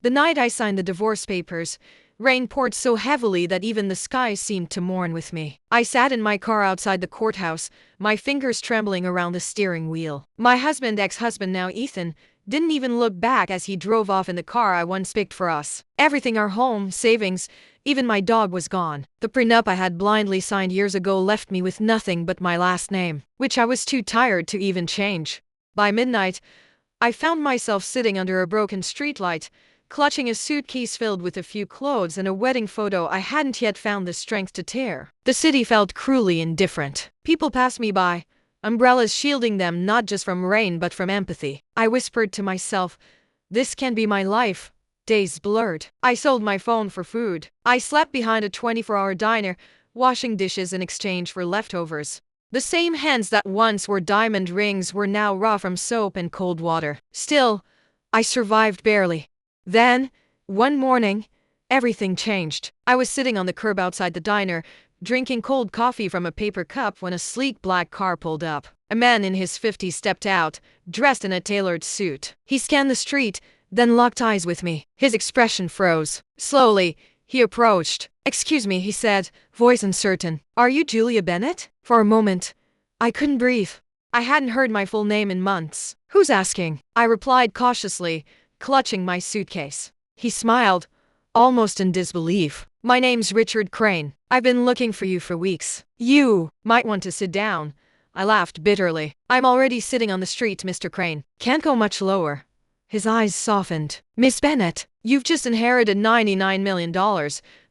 The night I signed the divorce papers, rain poured so heavily that even the sky seemed to mourn with me. I sat in my car outside the courthouse, my fingers trembling around the steering wheel. My ex-husband now Ethan, didn't even look back as he drove off in the car I once picked for us. Everything, our home, savings, even my dog, was gone. The prenup I had blindly signed years ago left me with nothing but my last name, which I was too tired to even change. By midnight, I found myself sitting under a broken streetlight, clutching a suitcase filled with a few clothes and a wedding photo I hadn't yet found the strength to tear. The city felt cruelly indifferent. People passed me by, umbrellas shielding them not just from rain but from empathy. I whispered to myself, this can be my life. Days blurred. I sold my phone for food. I slept behind a 24-hour diner, washing dishes in exchange for leftovers. The same hands that once were diamond rings were now raw from soap and cold water. Still, I survived barely. Then, one morning, everything changed. I was sitting on the curb outside the diner, drinking cold coffee from a paper cup when a sleek black car pulled up. A man in his 50s stepped out, dressed in a tailored suit. He scanned the street, then locked eyes with me. His expression froze. Slowly, he approached. "Excuse me," he said, voice uncertain. "Are you Julia Bennett?" For a moment, I couldn't breathe. I hadn't heard my full name in months. "Who's asking?" I replied cautiously, clutching my suitcase. He smiled, almost in disbelief. "My name's Richard Crane. I've been looking for you for weeks. You might want to sit down." I laughed bitterly. "I'm already sitting on the street, Mr. Crane. Can't go much lower." His eyes softened. "Miss Bennett, you've just inherited $99 million.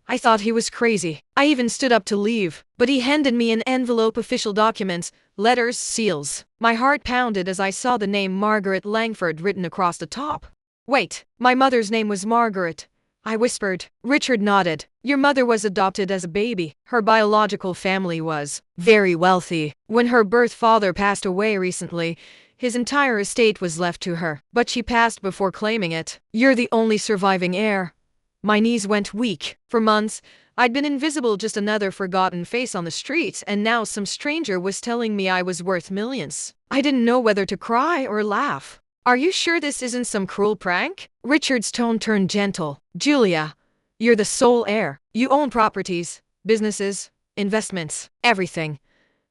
I thought he was crazy. I even stood up to leave, but he handed me an envelope, official documents, letters, seals. My heart pounded as I saw the name Margaret Langford written across the top. "Wait, my mother's name was Margaret," I whispered. Richard nodded. "Your mother was adopted as a baby. Her biological family was very wealthy. When her birth father passed away recently, his entire estate was left to her, but she passed before claiming it. You're the only surviving heir." My knees went weak. For months, I'd been invisible, just another forgotten face on the street, and now some stranger was telling me I was worth millions. I didn't know whether to cry or laugh. "Are you sure this isn't some cruel prank?" Richard's tone turned gentle. "Julia, you're the sole heir. You own properties, businesses, investments, everything."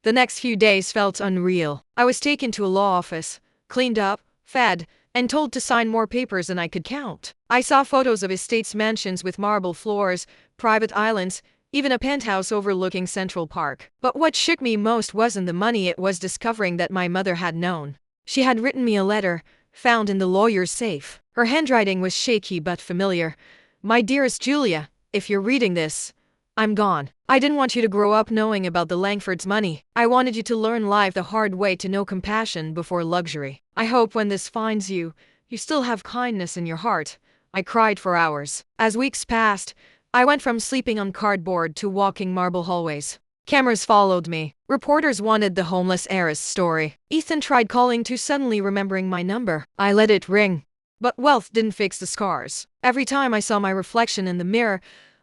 The next few days felt unreal. I was taken to a law office, cleaned up, fed, and told to sign more papers than I could count. I saw photos of estates, mansions with marble floors, private islands, even a penthouse overlooking Central Park. But what shook me most wasn't the money, it was discovering that my mother had known. She had written me a letter, found in the lawyer's safe. Her handwriting was shaky but familiar. "My dearest Julia, if you're reading this, I'm gone. I didn't want you to grow up knowing about the Langfords' money. I wanted you to learn life the hard way, to know compassion before luxury. I hope when this finds you, you still have kindness in your heart." I cried for hours. As weeks passed, I went from sleeping on cardboard to walking marble hallways. Cameras followed me. Reporters wanted the homeless heiress story. Ethan tried calling too, suddenly remembering my number. I let it ring. But wealth didn't fix the scars. Every time I saw my reflection in the mirror,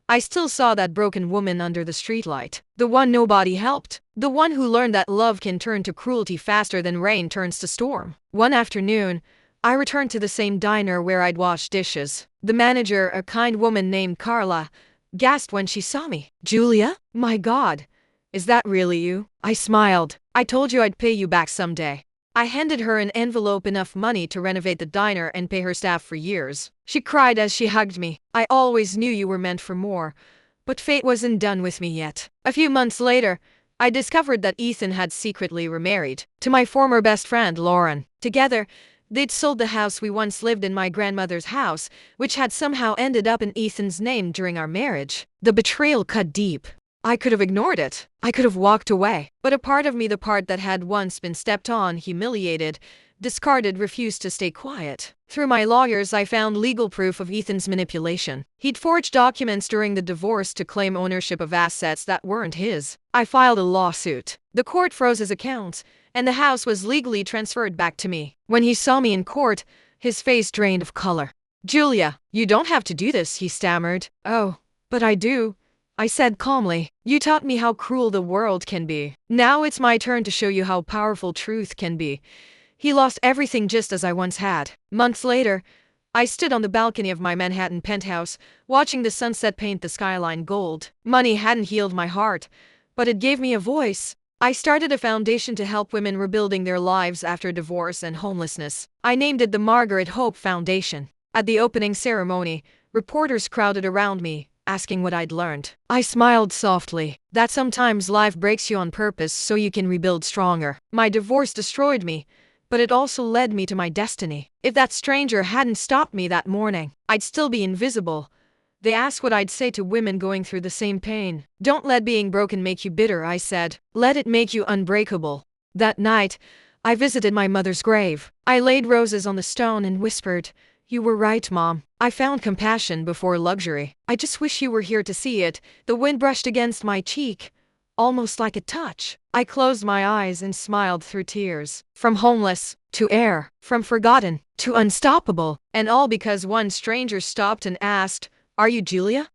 I still saw that broken woman under the streetlight. The one nobody helped. The one who learned that love can turn to cruelty faster than rain turns to storm. One afternoon, I returned to the same diner where I'd washed dishes. The manager, a kind woman named Carla, gasped when she saw me. "Julia? My God, is that really you?" I smiled. "I told you I'd pay you back someday." I handed her an envelope, enough money to renovate the diner and pay her staff for years. She cried as she hugged me. "I always knew you were meant for more, but fate wasn't done with me yet." A few months later, I discovered that Ethan had secretly remarried to my former best friend, Lauren. Together, they'd sold the house we once lived in, my grandmother's house, which had somehow ended up in Ethan's name during our marriage. The betrayal cut deep. I could have ignored it. I could have walked away. But a part of me, the part that had once been stepped on, humiliated, discarded, refused to stay quiet. Through my lawyers, I found legal proof of Ethan's manipulation. He'd forged documents during the divorce to claim ownership of assets that weren't his. I filed a lawsuit. The court froze his accounts, and the house was legally transferred back to me. When he saw me in court, his face drained of color. "Julia, you don't have to do this," he stammered. "Oh, but I do," I said calmly. "You taught me how cruel the world can be. Now it's my turn to show you how powerful truth can be." He lost everything just as I once had. Months later, I stood on the balcony of my Manhattan penthouse, watching the sunset paint the skyline gold. Money hadn't healed my heart, but it gave me a voice. I started a foundation to help women rebuilding their lives after divorce and homelessness. I named it the Margaret Hope Foundation. At the opening ceremony, reporters crowded around me, asking what I'd learned. I smiled softly. That sometimes life breaks you on purpose so you can rebuild stronger. My divorce destroyed me, but it also led me to my destiny. If that stranger hadn't stopped me that morning, I'd still be invisible. They asked what I'd say to women going through the same pain. Don't let being broken make you bitter, I said. Let it make you unbreakable. That night, I visited my mother's grave. I laid roses on the stone and whispered, "You were right, Mom." I found compassion before luxury. I just wish you were here to see it. The wind brushed against my cheek, almost like a touch. I closed my eyes and smiled through tears. From homeless to air, from forgotten to unstoppable, and all because one stranger stopped and asked, "Are you Julia?"